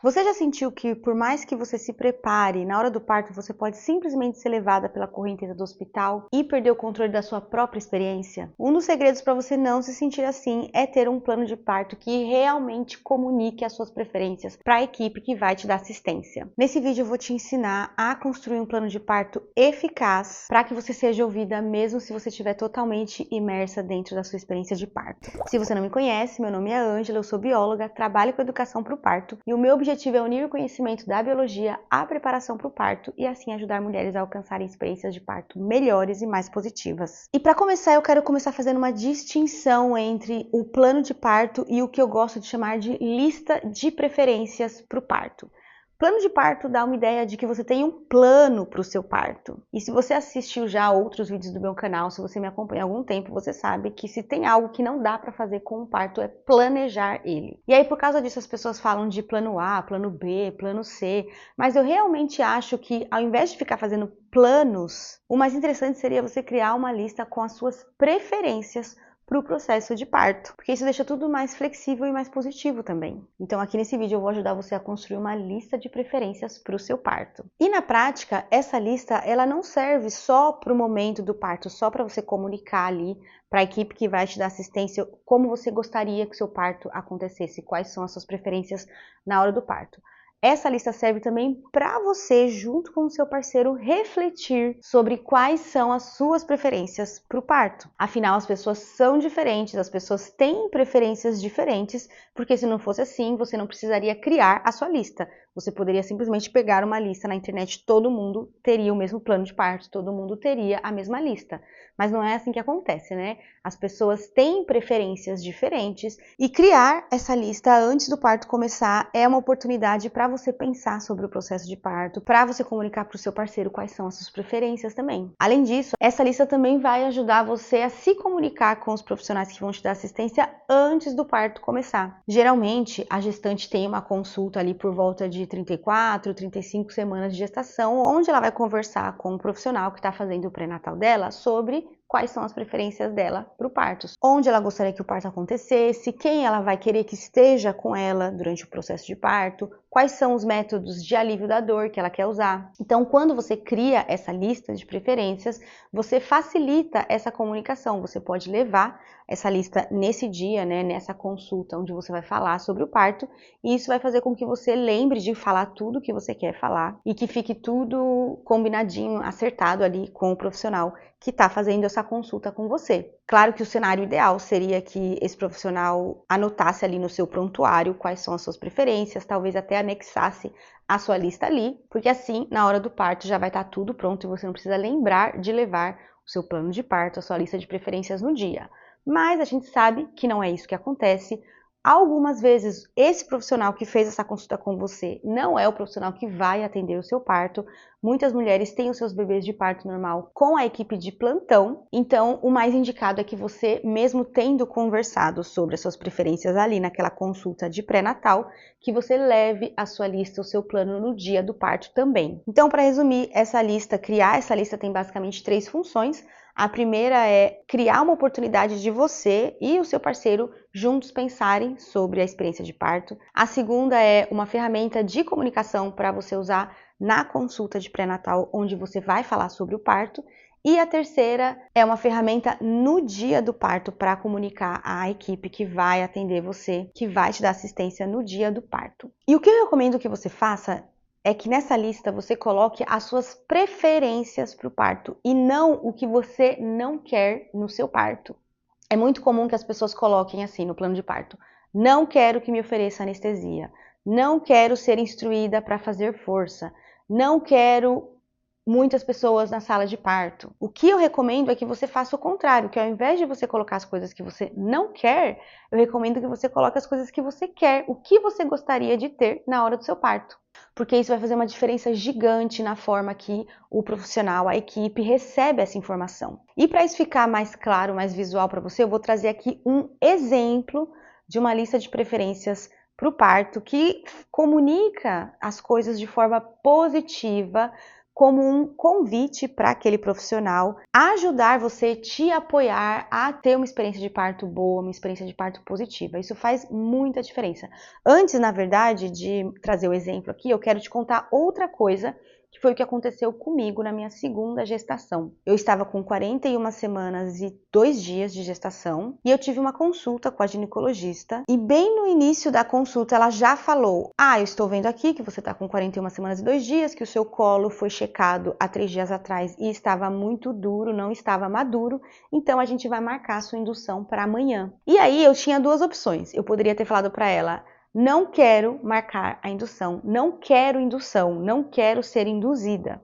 Você já sentiu que, por mais que você se prepare, na hora do parto você pode simplesmente ser levada pela correnteza do hospital e perder o controle da sua própria experiência? Um dos segredos para você não se sentir assim é ter um plano de parto que realmente comunique as suas preferências para a equipe que vai te dar assistência. Nesse vídeo eu vou te ensinar a construir um plano de parto eficaz para que você seja ouvida mesmo se você estiver totalmente imersa dentro da sua experiência de parto. Se você não me conhece, meu nome é Ângela, eu sou bióloga, trabalho com educação para o parto e o meu objetivo é unir o conhecimento da biologia à preparação para o parto e assim ajudar mulheres a alcançarem experiências de parto melhores e mais positivas. E para começar, eu quero começar fazendo uma distinção entre o plano de parto e o que eu gosto de chamar de lista de preferências para o parto. Plano de parto dá uma ideia de que você tem um plano para o seu parto. E se você assistiu já outros vídeos do meu canal, se você me acompanha há algum tempo, você sabe que se tem algo que não dá para fazer com o parto é planejar ele. E aí por causa disso as pessoas falam de plano A, plano B, plano C, mas eu realmente acho que ao invés de ficar fazendo planos, o mais interessante seria você criar uma lista com as suas preferências para o processo de parto, porque isso deixa tudo mais flexível e mais positivo também. Então aqui nesse vídeo eu vou ajudar você a construir uma lista de preferências para o seu parto. E na prática, essa lista ela não serve só para o momento do parto, só para você comunicar ali para a equipe que vai te dar assistência como você gostaria que o seu parto acontecesse, quais são as suas preferências na hora do parto. Essa lista serve também para você, junto com o seu parceiro, refletir sobre quais são as suas preferências para o parto. Afinal, as pessoas são diferentes, as pessoas têm preferências diferentes, porque se não fosse assim, você não precisaria criar a sua lista. Você poderia simplesmente pegar uma lista na internet, todo mundo teria o mesmo plano de parto, todo mundo teria a mesma lista. Mas não é assim que acontece, né? As pessoas têm preferências diferentes e criar essa lista antes do parto começar é uma oportunidade para você pensar sobre o processo de parto, para você comunicar para o seu parceiro quais são as suas preferências também. Além disso, essa lista também vai ajudar você a se comunicar com os profissionais que vão te dar assistência antes do parto começar. Geralmente, a gestante tem uma consulta ali por volta de 34, 35 semanas de gestação, onde ela vai conversar com o profissional que está fazendo o pré-natal dela sobre quais são as preferências dela para o parto, onde ela gostaria que o parto acontecesse, quem ela vai querer que esteja com ela durante o processo de parto, quais são os métodos de alívio da dor que ela quer usar. Então, quando você cria essa lista de preferências, você facilita essa comunicação, você pode levar essa lista nesse dia, né, nessa consulta onde você vai falar sobre o parto, e isso vai fazer com que você lembre de falar tudo que você quer falar e que fique tudo combinadinho, acertado ali com o profissional que está fazendo essa consulta com você. Claro que o cenário ideal seria que esse profissional anotasse ali no seu prontuário quais são as suas preferências, talvez até anexasse a sua lista ali, porque assim, na hora do parto já vai estar tudo pronto e você não precisa lembrar de levar o seu plano de parto, a sua lista de preferências no dia. Mas a gente sabe que não é isso que acontece. Algumas vezes, esse profissional que fez essa consulta com você não é o profissional que vai atender o seu parto. Muitas mulheres têm os seus bebês de parto normal com a equipe de plantão. Então, o mais indicado é que você, mesmo tendo conversado sobre as suas preferências ali naquela consulta de pré-natal, que você leve a sua lista, o seu plano no dia do parto também. Então, para resumir, criar essa lista tem basicamente 3 funções. A primeira é criar uma oportunidade de você e o seu parceiro juntos pensarem sobre a experiência de parto. A segunda é uma ferramenta de comunicação para você usar na consulta de pré-natal, onde você vai falar sobre o parto. E a terceira é uma ferramenta no dia do parto para comunicar à equipe que vai atender você, que vai te dar assistência no dia do parto. E o que eu recomendo que você faça é que nessa lista você coloque as suas preferências para o parto e não o que você não quer no seu parto. É muito comum que as pessoas coloquem assim no plano de parto: não quero que me ofereça anestesia, não quero ser instruída para fazer força, não quero muitas pessoas na sala de parto. O que eu recomendo é que você faça o contrário, que ao invés de você colocar as coisas que você não quer, eu recomendo que você coloque as coisas que você quer, o que você gostaria de ter na hora do seu parto. Porque isso vai fazer uma diferença gigante na forma que o profissional, a equipe, recebe essa informação. E para isso ficar mais claro, mais visual para você, eu vou trazer aqui um exemplo de uma lista de preferências para o parto que comunica as coisas de forma positiva como um convite para aquele profissional ajudar você, te apoiar a ter uma experiência de parto boa, uma experiência de parto positiva. Isso faz muita diferença. Antes, na verdade, de trazer o exemplo aqui, eu quero te contar outra coisa que foi o que aconteceu comigo na minha segunda gestação. Eu estava com 41 semanas e 2 dias de gestação e eu tive uma consulta com a ginecologista e bem no início da consulta ela já falou: eu estou vendo aqui que você está com 41 semanas e 2 dias, que o seu colo foi checado há 3 dias atrás e estava muito duro, não estava maduro, então a gente vai marcar a sua indução para amanhã. E aí eu tinha duas opções. Eu poderia ter falado para ela: não quero marcar a indução, não quero ser induzida.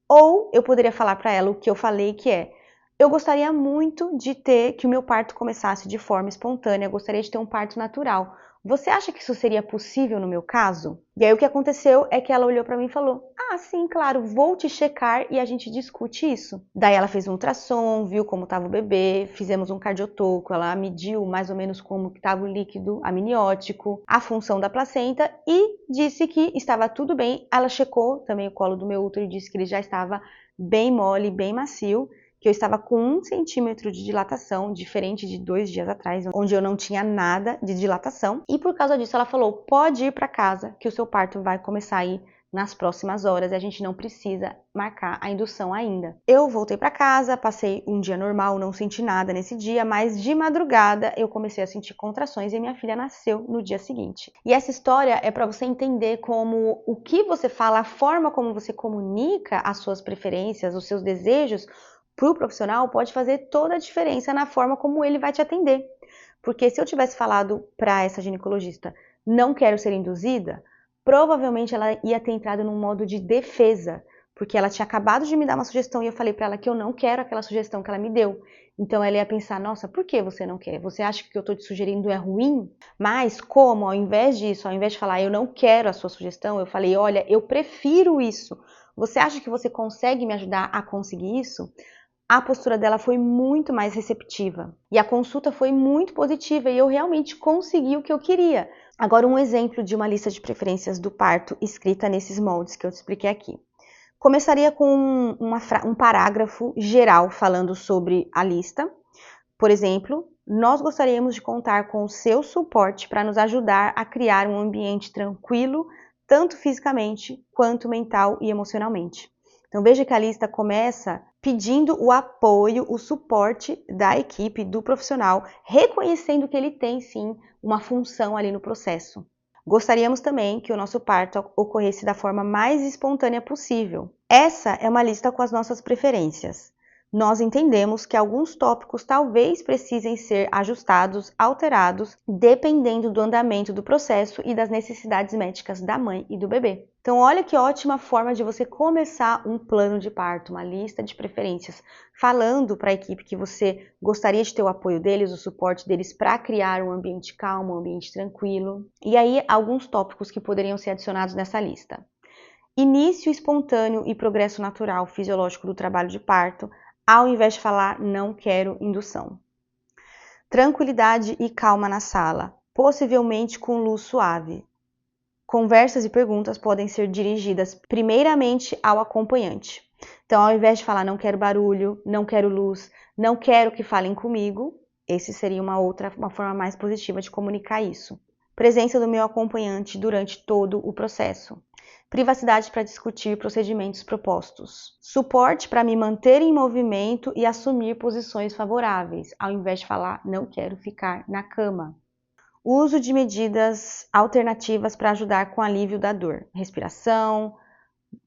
Ou eu poderia falar para ela o que eu falei, que é: eu gostaria muito de que o meu parto começasse de forma espontânea, gostaria de ter um parto natural. Você acha que isso seria possível no meu caso? E aí o que aconteceu é que ela olhou para mim e falou: sim, claro, vou te checar e a gente discute isso. Daí ela fez um ultrassom, viu como estava o bebê, fizemos um cardiotoco, ela mediu mais ou menos como estava o líquido amniótico, a função da placenta e disse que estava tudo bem. Ela checou também o colo do meu útero e disse que ele já estava bem mole, bem macio, que eu estava com 1 centímetro de dilatação, diferente de 2 dias atrás, onde eu não tinha nada de dilatação. E por causa disso ela falou: pode ir para casa, que o seu parto vai começar aí nas próximas horas e a gente não precisa marcar a indução ainda. Eu voltei para casa, passei um dia normal, não senti nada nesse dia, mas de madrugada eu comecei a sentir contrações e minha filha nasceu no dia seguinte. E essa história é para você entender como o que você fala, a forma como você comunica as suas preferências, os seus desejos para o profissional pode fazer toda a diferença na forma como ele vai te atender. Porque se eu tivesse falado para essa ginecologista: não quero ser induzida, provavelmente ela ia ter entrado num modo de defesa, porque ela tinha acabado de me dar uma sugestão e eu falei para ela que eu não quero aquela sugestão que ela me deu. Então ela ia pensar: nossa, por que você não quer? Você acha que o que eu estou te sugerindo é ruim? Mas como, ao invés disso, ao invés de falar eu não quero a sua sugestão, eu falei: olha, eu prefiro isso. Você acha que você consegue me ajudar a conseguir isso? A postura dela foi muito mais receptiva e a consulta foi muito positiva e eu realmente consegui o que eu queria. Agora, um exemplo de uma lista de preferências do parto escrita nesses moldes que eu te expliquei aqui. Começaria com um parágrafo geral falando sobre a lista. Por exemplo: nós gostaríamos de contar com o seu suporte para nos ajudar a criar um ambiente tranquilo, tanto fisicamente quanto mental e emocionalmente. Então veja que a lista começa pedindo o apoio, o suporte da equipe, do profissional, reconhecendo que ele tem sim uma função ali no processo. Gostaríamos também que o nosso parto ocorresse da forma mais espontânea possível. Essa é uma lista com as nossas preferências. Nós entendemos que alguns tópicos talvez precisem ser ajustados, alterados, dependendo do andamento do processo e das necessidades médicas da mãe e do bebê. Então, olha que ótima forma de você começar um plano de parto, uma lista de preferências, falando para a equipe que você gostaria de ter o apoio deles, o suporte deles para criar um ambiente calmo, um ambiente tranquilo. E aí, alguns tópicos que poderiam ser adicionados nessa lista: início espontâneo e progresso natural fisiológico do trabalho de parto, ao invés de falar não quero indução. Tranquilidade e calma na sala, possivelmente com luz suave. Conversas e perguntas podem ser dirigidas primeiramente ao acompanhante. Então, ao invés de falar não quero barulho, não quero luz, não quero que falem comigo, esse seria uma forma mais positiva de comunicar isso. Presença do meu acompanhante durante todo o processo. Privacidade para discutir procedimentos propostos. Suporte para me manter em movimento e assumir posições favoráveis, ao invés de falar não quero ficar na cama. Uso de medidas alternativas para ajudar com alívio da dor. Respiração,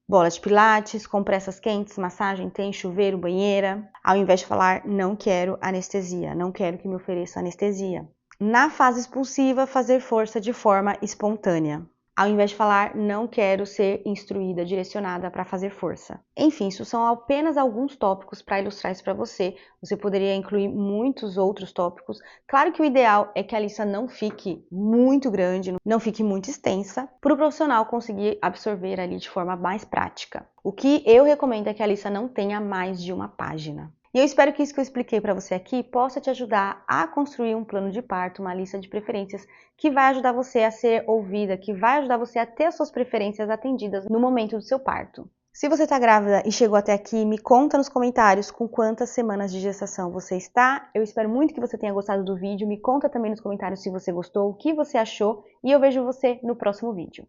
bola de pilates, compressas quentes, massagem, tem chuveiro, banheira. Ao invés de falar não quero anestesia, não quero que me ofereça anestesia. Na fase expulsiva, fazer força de forma espontânea, ao invés de falar não quero ser instruída, direcionada para fazer força. Enfim, isso são apenas alguns tópicos para ilustrar isso para você. Você poderia incluir muitos outros tópicos. Claro que o ideal é que a lista não fique muito grande, não fique muito extensa, para o profissional conseguir absorver ali de forma mais prática. O que eu recomendo é que a lista não tenha mais de uma página. E eu espero que isso que eu expliquei para você aqui possa te ajudar a construir um plano de parto, uma lista de preferências que vai ajudar você a ser ouvida, que vai ajudar você a ter as suas preferências atendidas no momento do seu parto. Se você está grávida e chegou até aqui, me conta nos comentários com quantas semanas de gestação você está. Eu espero muito que você tenha gostado do vídeo. Me conta também nos comentários se você gostou, o que você achou. E eu vejo você no próximo vídeo.